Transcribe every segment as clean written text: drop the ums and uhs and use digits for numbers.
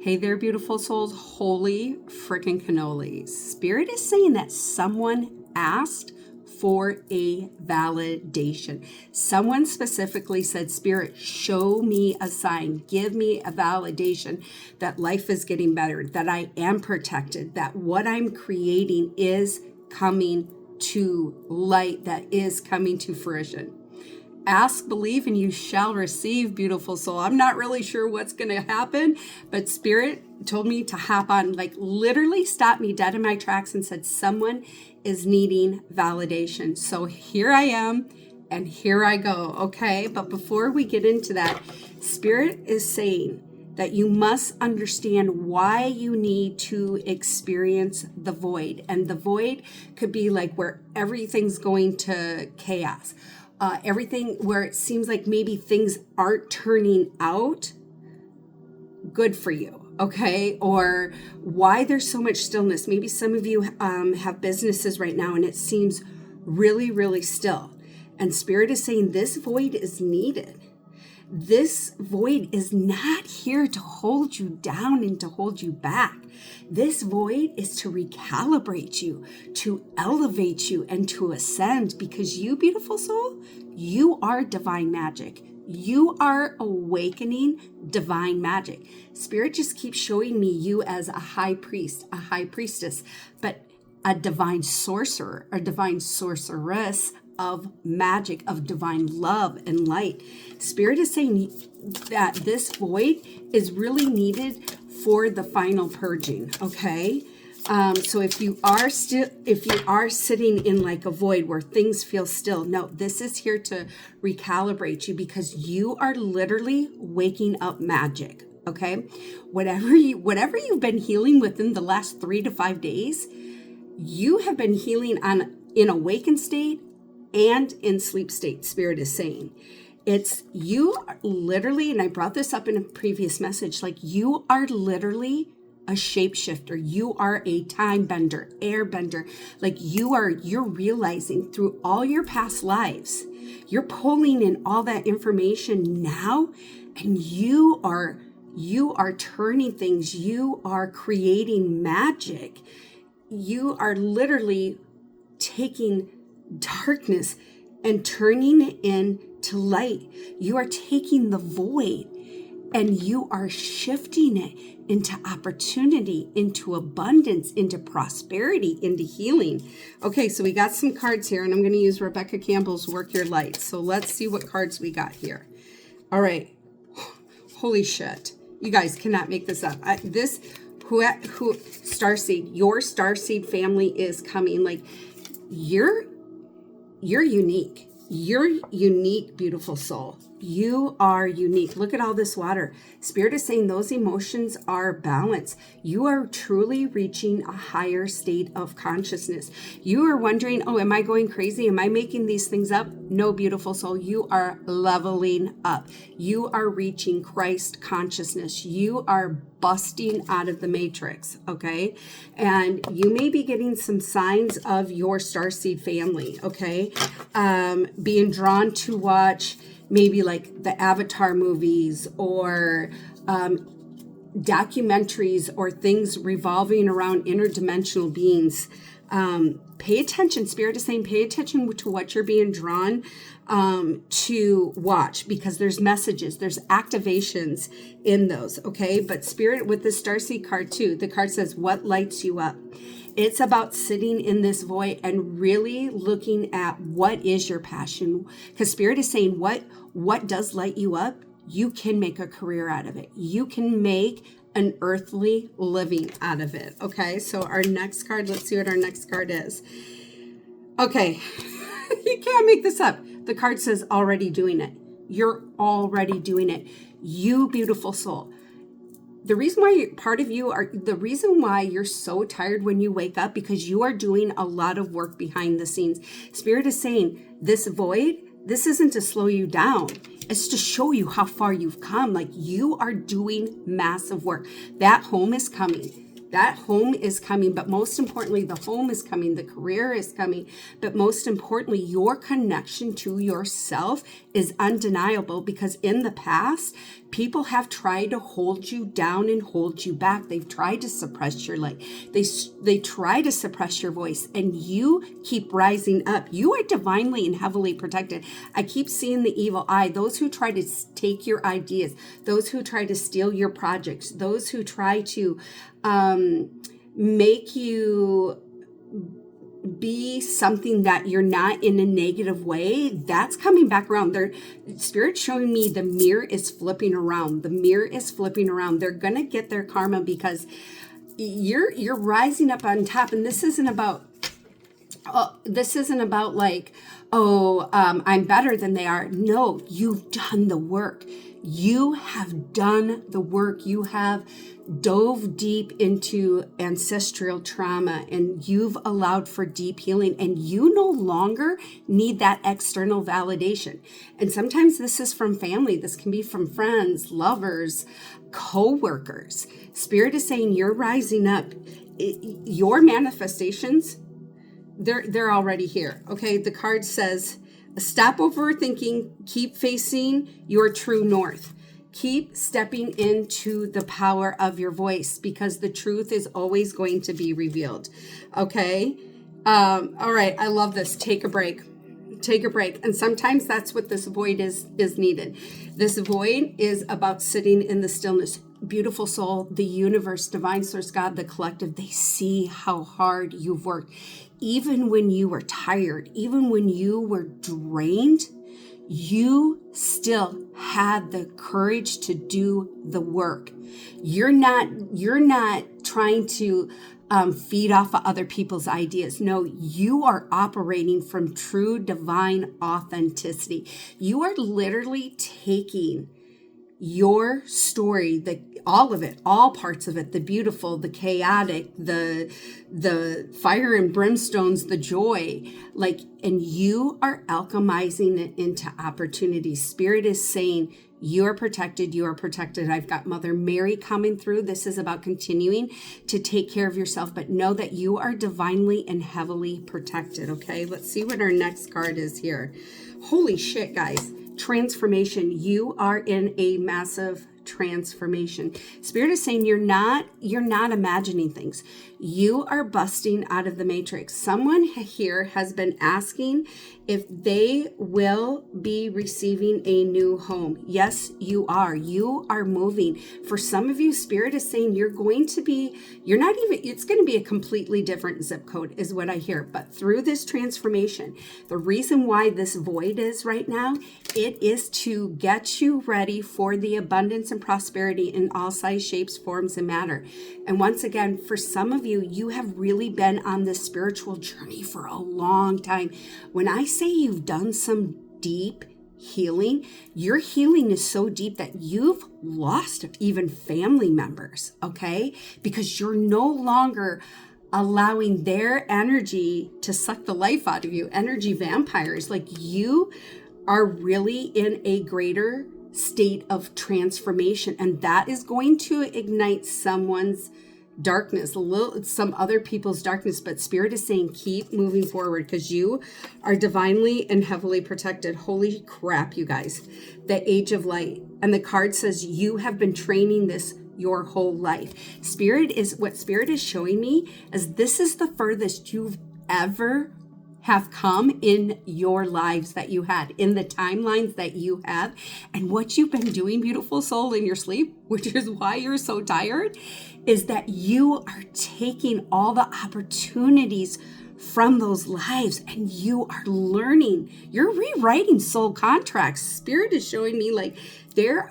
Hey there, beautiful souls. Holy freaking cannolis. Spirit is saying that someone asked for a validation. Someone specifically said, Spirit, show me a sign, give me a validation that life is getting better, that I am protected, that what I'm creating is coming to light, that is coming to fruition. Ask, believe, and you shall receive, beautiful soul. I'm not really sure what's going to happen, but Spirit told me to hop on, like literally stopped me dead in my tracks and said, someone is needing validation. So here I am and here I go. Okay. But before we get into that, Spirit is saying that you must understand why you need to experience the void. And the void could be like where everything's going to chaos. Everything where it seems like maybe things aren't turning out good for you, okay? Or why there's so much stillness. Maybe some of you have businesses right now and it seems really, really still. And Spirit is saying this void is needed. This void is not here to hold you down and to hold you back. This void is to recalibrate you, to elevate you, and to ascend, because you, beautiful soul, you are divine magic. You are awakening divine magic. Spirit just keeps showing me you as a high priest, a high priestess, but a divine sorcerer, a divine sorceress of magic, of divine love and light. Spirit is saying that this void is really needed for the final purging. Okay. So if you are sitting in like a void where things feel still, no, this is here to recalibrate you, because you are literally waking up magic. Okay. Whatever you've been healing within the last 3 to 5 days, you have been healing in awakened state and in sleep state. Spirit is saying it's you literally, and I brought this up in a previous message, like you are literally a shapeshifter. You are a time bender, air bender. Like you're realizing through all your past lives, you're pulling in all that information now, and you are turning things, you are creating magic. You are literally taking darkness and turning it into light. You are taking the void and you are shifting it into opportunity, into abundance, into prosperity, into healing. Okay, so we got some cards here, and I'm going to use Rebecca Campbell's Work Your Light. So let's see what cards we got here. All right. Holy shit. You guys cannot make this up. Who Starseed, your Starseed family is coming. Like you're unique. You're unique, beautiful soul. You are unique. Look at all this water. Spirit is saying those emotions are balanced. You are truly reaching a higher state of consciousness. You are wondering, oh, am I going crazy? Am I making these things up? No, beautiful soul. You are leveling up. You are reaching Christ consciousness. You are busting out of the matrix, okay? And you may be getting some signs of your Starseed family, okay? Being drawn to watch maybe like the Avatar movies or documentaries or things revolving around interdimensional beings. Pay attention. Spirit is saying pay attention to what you're being drawn to watch, because there's messages, there's activations in those, okay? But Spirit, with the Starseed card too, the card says, what lights you up? It's about sitting in this void and really looking at what is your passion. Because Spirit is saying what does light you up, you can make a career out of it. You can make an earthly living out of it. Okay, so our next card, let's see what our next card is. Okay, you can't make this up. The card says already doing it. You're already doing it. You, beautiful soul. The reason why you're so tired when you wake up, because you are doing a lot of work behind the scenes. Spirit is saying this void, this isn't to slow you down. It's to show you how far you've come. Like you are doing massive work. That home is coming. That home is coming, but most importantly, the home is coming, the career is coming, but most importantly, your connection to yourself is undeniable, because in the past, people have tried to hold you down and hold you back. They've tried to suppress your light. They try to suppress your voice, and you keep rising up. You are divinely and heavily protected. I keep seeing the evil eye. Those who try to take your ideas, those who try to steal your projects, those who try to make you be something that you're not in a negative way, that's coming back around. Their Spirit's showing me the mirror is flipping around. The mirror is flipping around. They're gonna get their karma, because you're rising up on top. And this isn't about like, I'm better than they are. No, you've done the work. You have done the work. You have dove deep into ancestral trauma, and you've allowed for deep healing, and you no longer need that external validation. And sometimes this is from family. This can be from friends, lovers, co-workers. Spirit is saying you're rising up. Your manifestations, they're already here. Okay. The card says, stop overthinking, keep facing your true north. Keep stepping into the power of your voice, because the truth is always going to be revealed. Okay. All right. I love this. Take a break. Take a break. And sometimes that's what this void is needed. This void is about sitting in the stillness. Beautiful soul, the universe, divine source, God, the collective, they see how hard you've worked. Even when you were tired, even when you were drained, you still had the courage to do the work. You're not trying to feed off of other people's ideas. No, you are operating from true divine authenticity. You are literally taking your story, all of it, all parts of it, the beautiful, the chaotic, the fire and brimstones, the joy, and you are alchemizing it into opportunities. Spirit is saying, you are protected. You are protected. I've got Mother Mary coming through. This is about continuing to take care of yourself, but know that you are divinely and heavily protected. Okay, let's see what our next card is here. Holy shit, guys. Transformation. You are in a massive transformation. Spirit is saying you're not imagining things. You are busting out of the matrix. Someone here has been asking if they will be receiving a new home. Yes, you are. You are moving. For some of you, Spirit is saying it's going to be a completely different zip code is what I hear. But through this transformation, the reason why this void is right now, it is to get you ready for the abundance and prosperity in all size, shapes, forms, and matter. And once again, for some of you, you have really been on this spiritual journey for a long time. When I say you've done some deep healing, your healing is so deep that you've lost even family members, okay? Because you're no longer allowing their energy to suck the life out of you. Energy vampires, you are really in a greater state of transformation, and that is going to ignite someone's darkness, some other people's darkness. But Spirit is saying keep moving forward, because you are divinely and heavily protected. Holy crap, you guys. The Age of Light, and the card says you have been training this your whole life. What Spirit is showing me is this is the furthest you've ever have come in your lives that you had, in the timelines that you have. And what you've been doing, beautiful soul, in your sleep, which is why you're so tired, is that you are taking all the opportunities from those lives, and you are learning. You're rewriting soul contracts. Spirit is showing me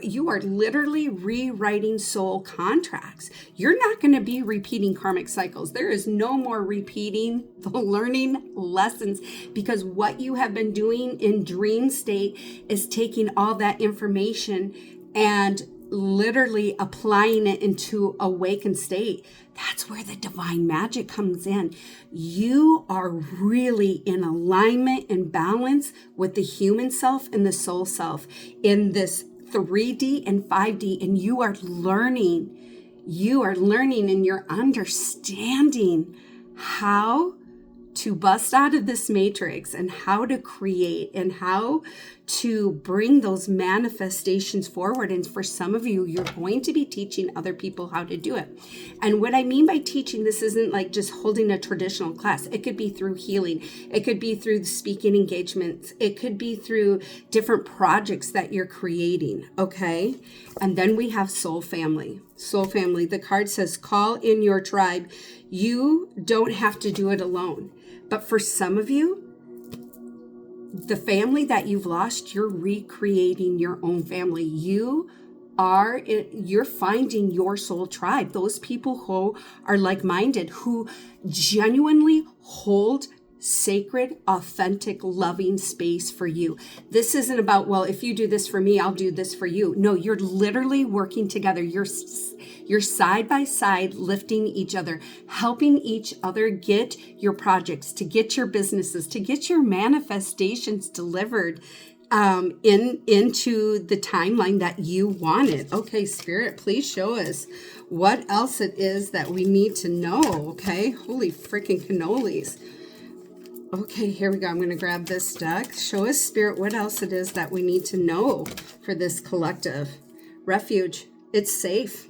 you are literally rewriting soul contracts. You're not going to be repeating karmic cycles. There is no more repeating the learning lessons, because what you have been doing in dream state is taking all that information and literally applying it into awakened state. That's where the divine magic comes in. You are really in alignment and balance with the human self and the soul self in this 3D and 5D, and you are learning You are learning and you're understanding how to bust out of this matrix and how to create and how to bring those manifestations forward. And for some of you, you're going to be teaching other people how to do it. And what I mean by teaching, this isn't like just holding a traditional class. It could be through healing. It could be through speaking engagements. It could be through different projects that you're creating. Okay. And then we have soul family. Soul family. The card says, call in your tribe. You don't have to do it alone. But for some of you, the family that you've lost, you're recreating your own family. You're finding your soul tribe, those people who are like-minded, who genuinely hold sacred, authentic, loving space for you. This isn't about, well, if you do this for me, I'll do this for you. No, you're literally working together. You're side by side, lifting each other, helping each other get your projects, to get your businesses, to get your manifestations delivered into the timeline that you wanted. Okay, Spirit, please show us what else it is that we need to know. Okay, holy freaking cannolis. Okay, here we go. I'm going to grab this deck. Show us, Spirit, what else it is that we need to know for this collective. Refuge. It's safe.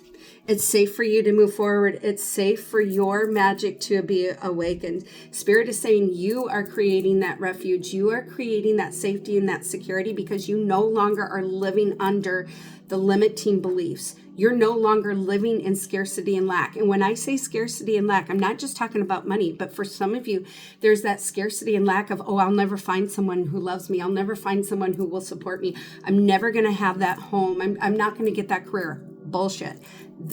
It's safe for you to move forward. It's safe for your magic to be awakened. Spirit is saying you are creating that refuge. You are creating that safety and that security because you no longer are living under the limiting beliefs. You're no longer living in scarcity and lack. And when I say scarcity and lack, I'm not just talking about money, but for some of you, there's that scarcity and lack of, oh, I'll never find someone who loves me. I'll never find someone who will support me. I'm never going to have that home. I'm not going to get that career. Bullshit.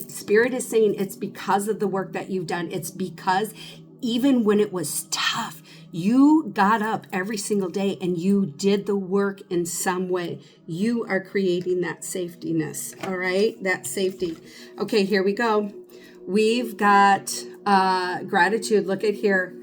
Spirit is saying it's because of the work that you've done. It's because even when it was tough, you got up every single day and you did the work in some way. You are creating that safetyness. All right. That safety. Okay, here we go. We've got gratitude. Look at here.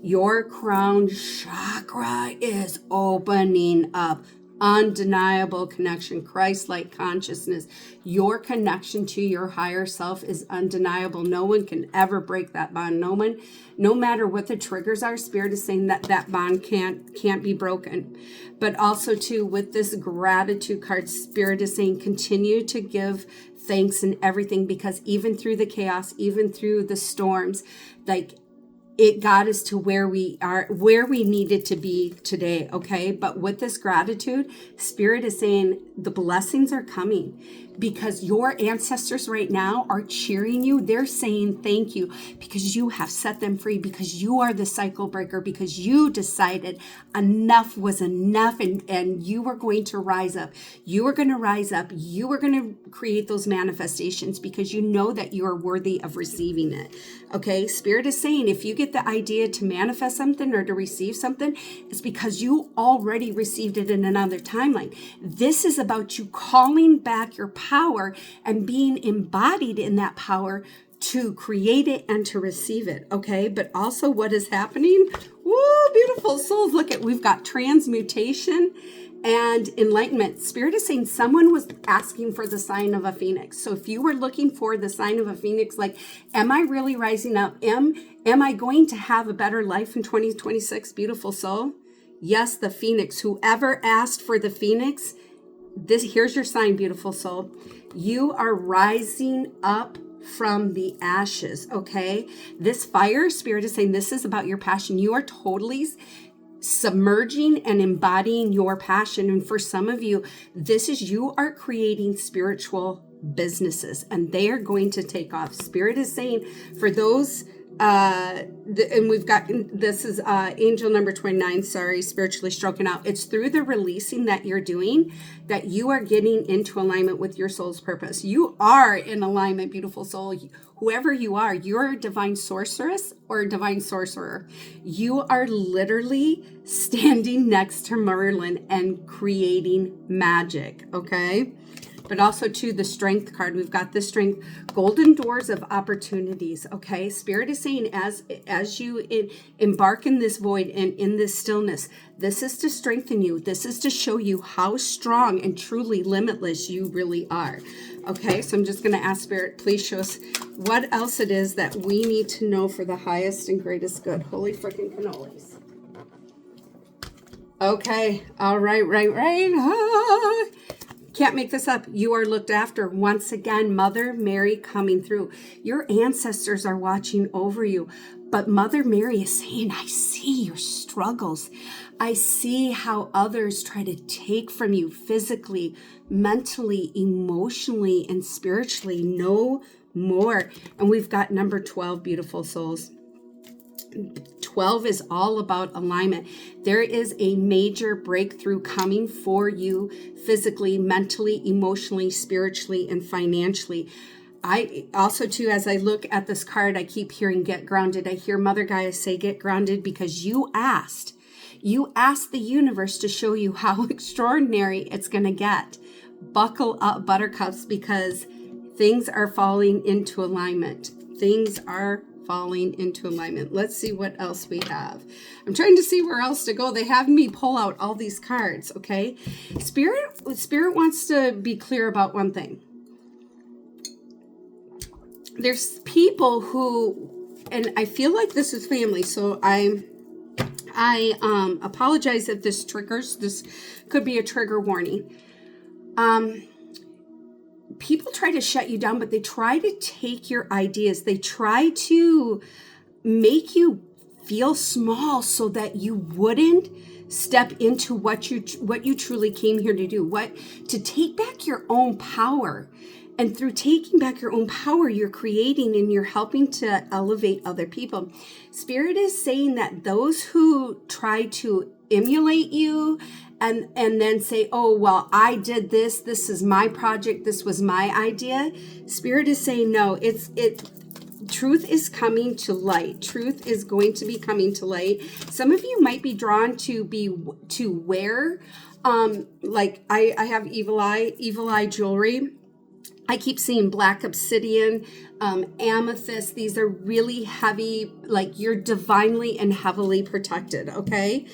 Your crown chakra is opening up. Undeniable connection, Christ-like consciousness. Your connection to your higher self is undeniable. No one can ever break that bond. No matter what the triggers are, Spirit is saying that that bond can't be broken. But also too, with this gratitude card, Spirit is saying continue to give thanks in everything, because even through the chaos, even through the storms, like, it got us to where we are, where we needed to be today, okay? But with this gratitude, Spirit is saying the blessings are coming because your ancestors right now are cheering you. They're saying thank you because you have set them free, because you are the cycle breaker, because you decided enough was enough and you were going to rise up. You were going to rise up. You were going to create those manifestations because you know that you are worthy of receiving it, okay? Spirit is saying if you get the idea to manifest something or to receive something, it's because you already received it in another timeline. This is about you calling back your power and being embodied in that power to create it and to receive it, okay? But also what is happening? Woo, beautiful souls. Look at, we've got transmutation and enlightenment. Spirit is saying someone was asking for the sign of a phoenix. So if you were looking for the sign of a phoenix, like, am I really rising up? Am I going to have a better life in 2026? Beautiful soul. Yes, the phoenix. Whoever asked for the phoenix, here's your sign, beautiful soul. You are rising up from the ashes, okay? This fire, Spirit is saying this is about your passion. You are totally submerging and embodying your passion. And for some of you, this is, you are creating spiritual businesses and they are going to take off. Spirit is saying for those, and we've got, this is angel number 29, spiritually stroking out. It's through the releasing that you're doing that you are getting into alignment with your soul's purpose. You are in alignment, beautiful soul. Whoever you are, you're a divine sorceress or a divine sorcerer. You are literally standing next to Merlin and creating magic, okay? but also to the strength card. We've got the strength, golden doors of opportunities. Okay. Spirit is saying as you embark in this void and in this stillness, this is to strengthen you. This is to show you how strong and truly limitless you really are. Okay. So I'm just going to ask Spirit, please show us what else it is that we need to know for the highest and greatest good. Holy freaking cannolis. Okay. All right. Right. Can't make this up. You are looked after. Once again, Mother Mary coming through. Your ancestors are watching over you. But Mother Mary is saying, I see your struggles. I see how others try to take from you physically, mentally, emotionally, and spiritually. No more. And we've got number 12, beautiful souls. 12 is all about alignment. There is a major breakthrough coming for you physically, mentally, emotionally, spiritually, and financially. I also, too, as I look at this card, I keep hearing get grounded. I hear Mother Gaia say get grounded because you asked the universe to show you how extraordinary it's going to get. Buckle up, buttercups, because things are falling into alignment. Things are falling into alignment. Let's see what else we have. I'm trying to see where else to go. They have me pull out all these cards, okay? Spirit wants to be clear about one thing. There's people who, and I feel like this is family, so I apologize if this triggers. This could be a trigger warning. People try to shut you down, but they try to take your ideas. They try to make you feel small so that you wouldn't step into what you truly came here to do. To take back your own power. And through taking back your own power, you're creating and you're helping to elevate other people. Spirit is saying that those who try to emulate you and then say, oh, well, I did this. This is my project. This was my idea. Spirit is saying, no, truth is coming to light. Truth is going to be coming to light. Some of you might be drawn to wear, like I have evil eye jewelry. I keep seeing black obsidian, amethyst. These are really heavy, like you're divinely and heavily protected, okay?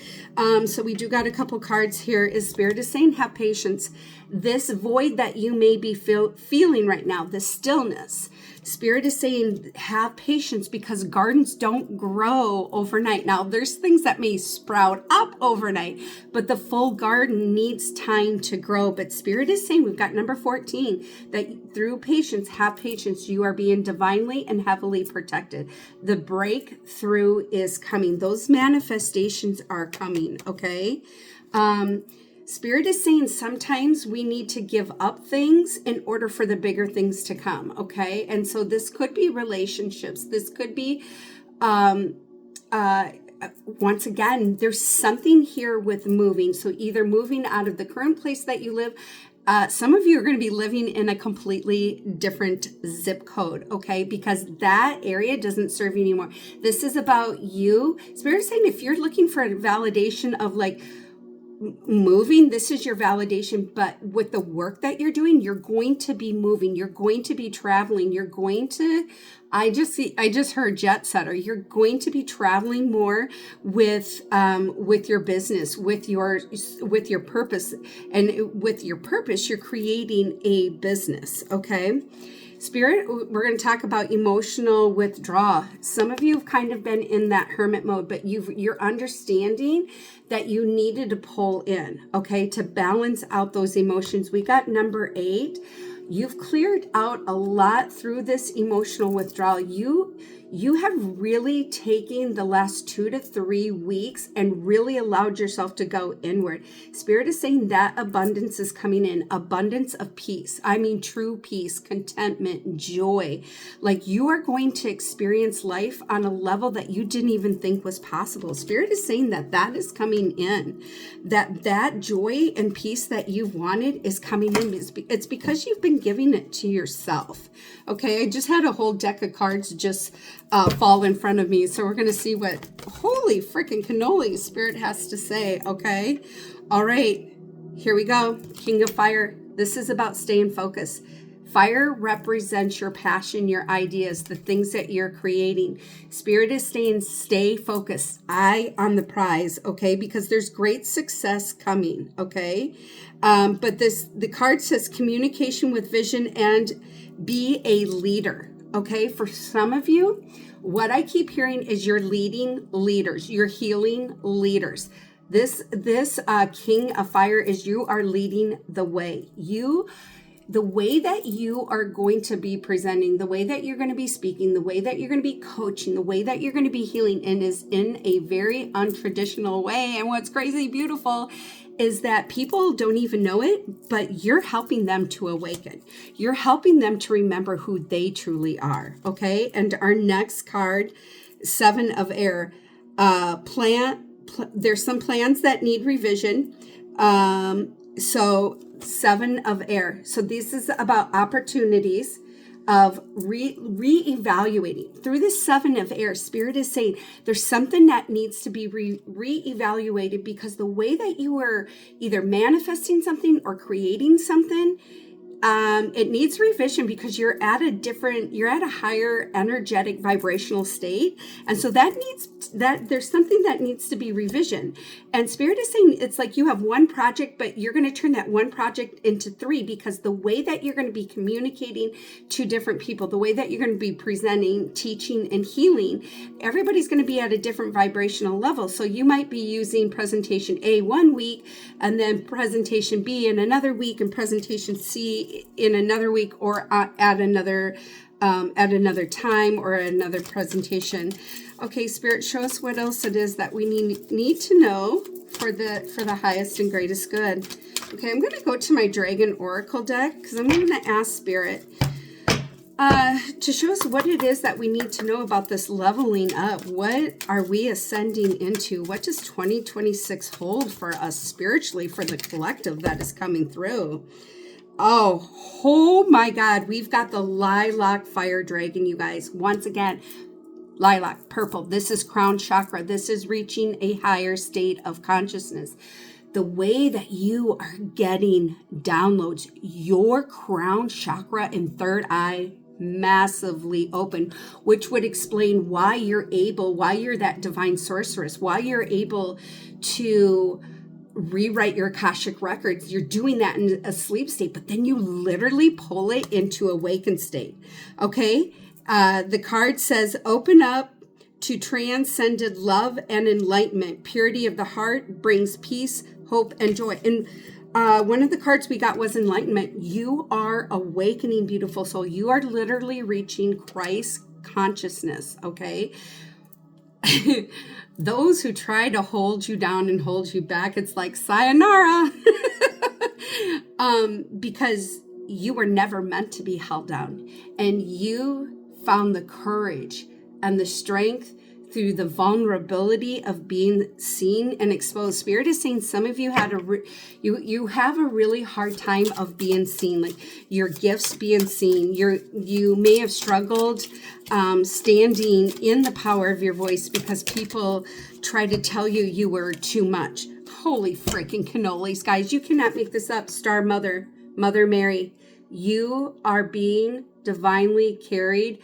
So we do got a couple cards here. Is Spirit is saying, have patience. This void that you may be feeling right now, the stillness, Spirit is saying, have patience because gardens don't grow overnight. Now, there's things that may sprout up overnight, but the full garden needs time to grow. But Spirit is saying, we've got number 14, that through patience, have patience. You are being divinely and heavily protected. The breakthrough is coming. Those manifestations are coming, okay? Spirit is saying sometimes we need to give up things in order for the bigger things to come, okay? And so this could be relationships. This could be, once again, there's something here with moving. So either moving out of the current place that you live. Some of you are going to be living in a completely different zip code, okay? Because that area doesn't serve you anymore. This is about you. Spirit is saying if you're looking for a validation of like, moving, this is your validation, but with the work that you're doing, you're going to be moving, you're going to be traveling, you're going to, I just heard jet setter. You're going to be traveling more with your business, with your purpose, and with your purpose, you're creating a business, okay? Spirit, we're going to talk about emotional withdrawal. Some of you have kind of been in that hermit mode, but you're understanding that you needed to pull in, okay, to balance out those emotions. We got number 8. You've cleared out a lot through this emotional withdrawal. You have really taken the last 2 to 3 weeks and really allowed yourself to go inward. Spirit is saying that abundance is coming in, abundance of peace. I mean, true peace, contentment, joy. Like you are going to experience life on a level that you didn't even think was possible. Spirit is saying that is coming in, that joy and peace that you've wanted is coming in. It's because you've been giving it to yourself. Okay, I just had a whole deck of cards just fall in front of me. So we're going to see what holy freaking cannoli Spirit has to say. Okay. All right. Here we go. King of Fire. This is about staying focused. Fire represents your passion, your ideas, the things that you're creating. Spirit is saying, stay focused. Eye on the prize, okay? Because there's great success coming, okay? But the card says communication with vision and be a leader, okay? For some of you, what I keep hearing is you're leading leaders. You're healing leaders. This King of Fire is you are leading the way. The way that you are going to be presenting, the way that you're going to be speaking, the way that you're going to be coaching, the way that you're going to be healing, and is in a very untraditional way. And what's crazy beautiful is that people don't even know it, but you're helping them to awaken. You're helping them to remember who they truly are, okay? And our next card, Seven of Air, there's some plans that need revision. So Seven of Air. So this is about opportunities of reevaluating. Through the Seven of Air, Spirit is saying there's something that needs to be reevaluated because the way that you were either manifesting something or creating something, it needs revision because you're at a higher energetic vibrational state. And so there's something that needs to be revision. And Spirit is saying it's like you have one project, but you're going to turn that one project into three because the way that you're going to be communicating to different people, the way that you're going to be presenting, teaching, and healing, everybody's going to be at a different vibrational level. So you might be using presentation A one week and then presentation B in another week and presentation C in another week or at another time or another presentation. Okay, Spirit, show us what else it is that we need to know for the highest and greatest good. Okay, I'm going to go to my Dragon Oracle deck because I'm going to ask Spirit to show us what it is that we need to know about this leveling up. What are we ascending into? What does 2026 hold for us spiritually, for the collective that is coming through? Oh my God, we've got the Lilac Fire Dragon, you guys. Once again, lilac, purple. This is crown chakra. This is reaching a higher state of consciousness. The way that you are getting downloads, your crown chakra and third eye massively open, which would explain why you're that divine sorceress, why you're able to rewrite your Akashic records. You're doing that in a sleep state, but then you literally pull it into awakened state. Okay. The card says, open up to transcended love and enlightenment. Purity of the heart brings peace, hope, and joy. And one of the cards we got was enlightenment. You are awakening, beautiful soul. You are literally reaching Christ consciousness. Okay. Those who try to hold you down and hold you back, it's like sayonara. Because you were never meant to be held down. And you found the courage and the strength through the vulnerability of being seen and exposed. Spirit is saying some of you had you have a really hard time of being seen, like your gifts being seen. You may have struggled standing in the power of your voice because people try to tell you were too much. Holy freaking cannolis, guys. You cannot make this up. Star Mother Mary, you are being divinely carried.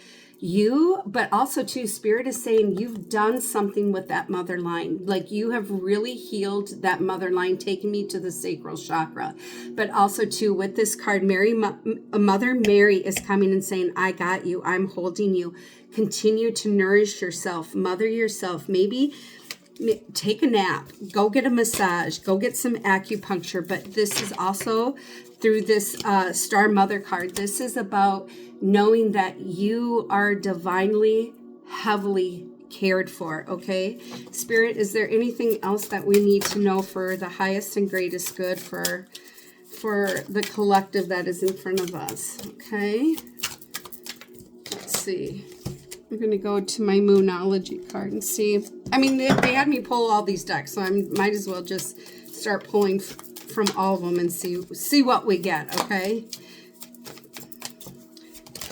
But also too, Spirit is saying you've done something with that mother line. Like you have really healed that mother line, taking me to the sacral chakra. But also too, with this card, Mother Mary is coming and saying, I got you. I'm holding you. Continue to nourish yourself, mother yourself. Maybe take a nap, go get a massage, go get some acupuncture. But this is also through this Star Mother card. This is about knowing that you are divinely, heavily cared for, okay? Spirit, is there anything else that we need to know for the highest and greatest good for the collective that is in front of us, okay? Let's see. I'm going to go to my Moonology card and see. I mean, they had me pull all these decks, so I might as well just start pulling from all of them and see what we get, okay?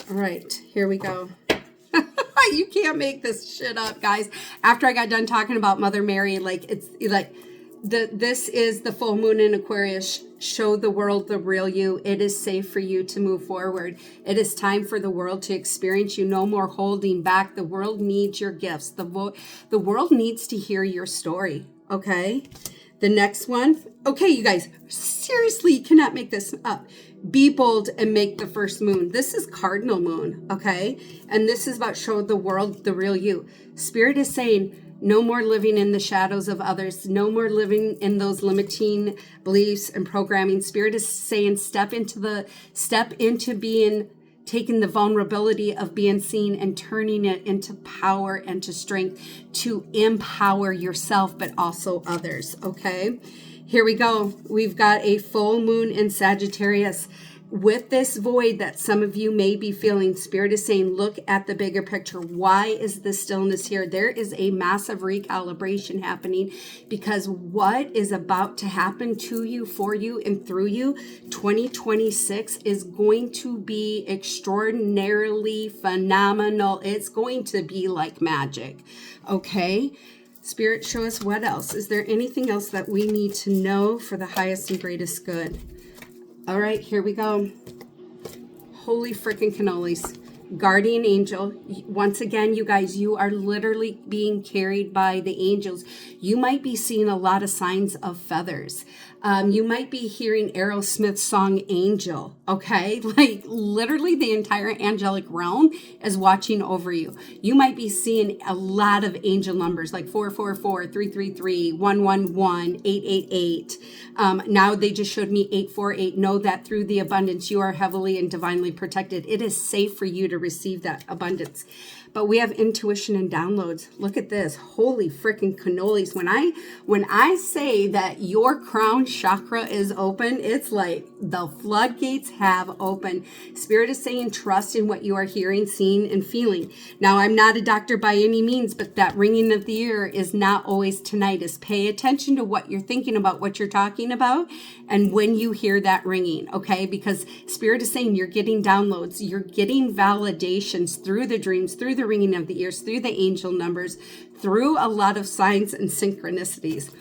All right, here we go. You can't make this shit up, guys. After I got done talking about Mother Mary, like it's like This is the full moon in Aquarius. Show the world the real you. It is safe for you to move forward. It is time for the world to experience you. No more holding back. The world needs your gifts. The world needs to hear your story. Okay. The next one. Okay, you guys, seriously, you cannot make this up. Be bold and make the first moon. This is cardinal moon. Okay. And this is about show the world the real you. Spirit is saying, no more living in the shadows of others. No more living in those limiting beliefs and programming. Spirit is saying step into being, taking the vulnerability of being seen and turning it into power and to strength to empower yourself, but also others. Okay, here we go. We've got a full moon in Sagittarius. With this void that some of you may be feeling, Spirit is saying, look at the bigger picture. Why is the stillness here? There is a massive recalibration happening because what is about to happen to you, for you, and through you, 2026 is going to be extraordinarily phenomenal. It's going to be like magic. Okay? Spirit, show us what else. Is there anything else that we need to know for the highest and greatest good? All right, here we go. Holy freaking cannolis. Guardian angel. Once again, you guys, you are literally being carried by the angels. You might be seeing a lot of signs of feathers. You might be hearing Aerosmith's song Angel, okay? Like literally the entire angelic realm is watching over you. You might be seeing a lot of angel numbers like 444, 333, 111, 888. Now they just showed me 848. Know that through the abundance, you are heavily and divinely protected. It is safe for you to receive that abundance. But we have intuition and downloads. Look at this. Holy freaking cannolis. When I say that your crown chakra is open, it's like the floodgates have opened. Spirit is saying trust in what you are hearing, seeing, and feeling. Now, I'm not a doctor by any means, but that ringing of the ear is not always tinnitus. Pay attention to what you're thinking about, what you're talking about, and when you hear that ringing, okay? Because Spirit is saying you're getting downloads, you're getting validations through the dreams, through the ringing of the ears, through the angel numbers, through a lot of signs and synchronicities.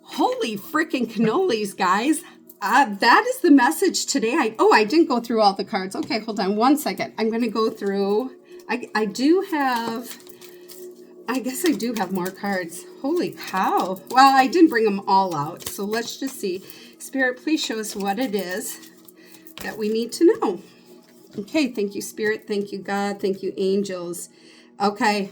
Holy freaking cannolis, guys. That is the message today. I didn't go through all the cards. Okay, hold on one second. I'm going to go through. I guess I do have more cards. Holy cow. Well, I didn't bring them all out. So let's just see. Spirit, please show us what it is that we need to know. Okay, thank you, Spirit. Thank you, God. Thank you, angels. Okay,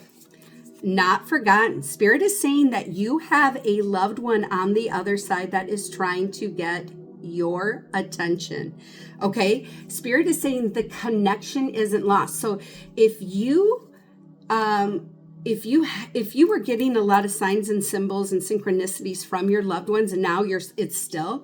not forgotten. Spirit is saying that you have a loved one on the other side that is trying to get your attention. Okay, Spirit is saying the connection isn't lost. So if you were getting a lot of signs and symbols and synchronicities from your loved ones and now it's still,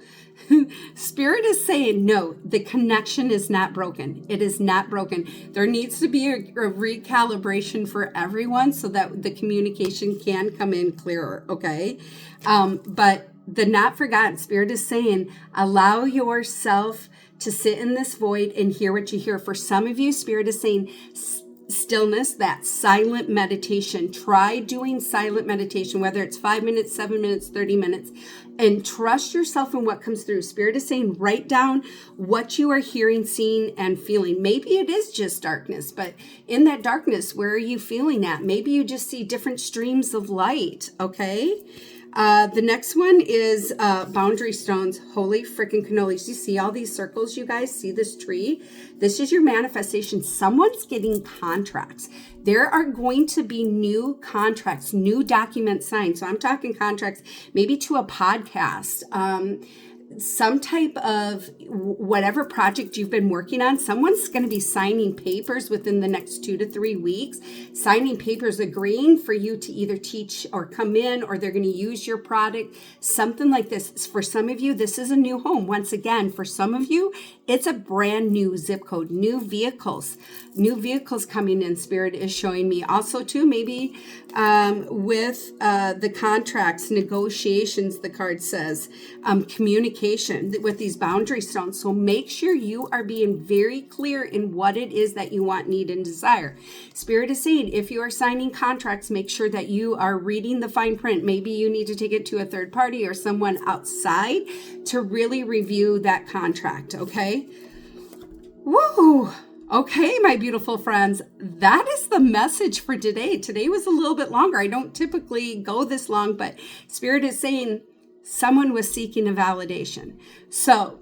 Spirit is saying, no, the connection is not broken. It is not broken. There needs to be a recalibration for everyone so that the communication can come in clearer, okay? But the not forgotten, Spirit is saying, allow yourself to sit in this void and hear what you hear. For some of you, Spirit is saying, stillness, that silent meditation. Try doing silent meditation, whether it's 5 minutes, 7 minutes, 30 minutes, and trust yourself in what comes through. Spirit is saying, write down what you are hearing, seeing, and feeling. Maybe it is just darkness, but in that darkness, where are you feeling at? Maybe you just see different streams of light, okay? The next one is boundary stones. Holy freaking cannolis. You see all these circles, you guys? See this tree? This is your manifestation. Someone's getting contracts. There are going to be new contracts, new documents signed. So I'm talking contracts, maybe to a podcast, some type of whatever project you've been working on. Someone's going to be signing papers within the next 2 to 3 weeks, signing papers agreeing for you to either teach or come in, or they're going to use your product, something like this. For some of you, this is a new home. Once again, for some of you, it's a brand new zip code, new vehicles coming in. Spirit is showing me also too, maybe with the contracts, negotiations, the card says, communication communication with these boundary stones. So make sure you are being very clear in what it is that you want, need, and desire. Spirit is saying, if you are signing contracts, make sure that you are reading the fine print. Maybe you need to take it to a third party or someone outside to really review that contract, okay? Woo! Okay, my beautiful friends, that is the message for today. Today was a little bit longer. I don't typically go this long, but Spirit is saying someone was seeking a validation. So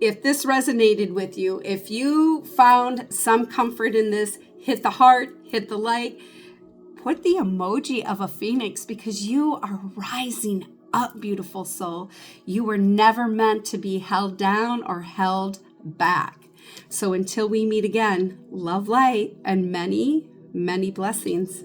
if this resonated with you, if you found some comfort in this, hit the heart, hit the like, put the emoji of a phoenix, because you are rising up, beautiful soul. You were never meant to be held down or held back. So until we meet again, love, light, and many, many blessings.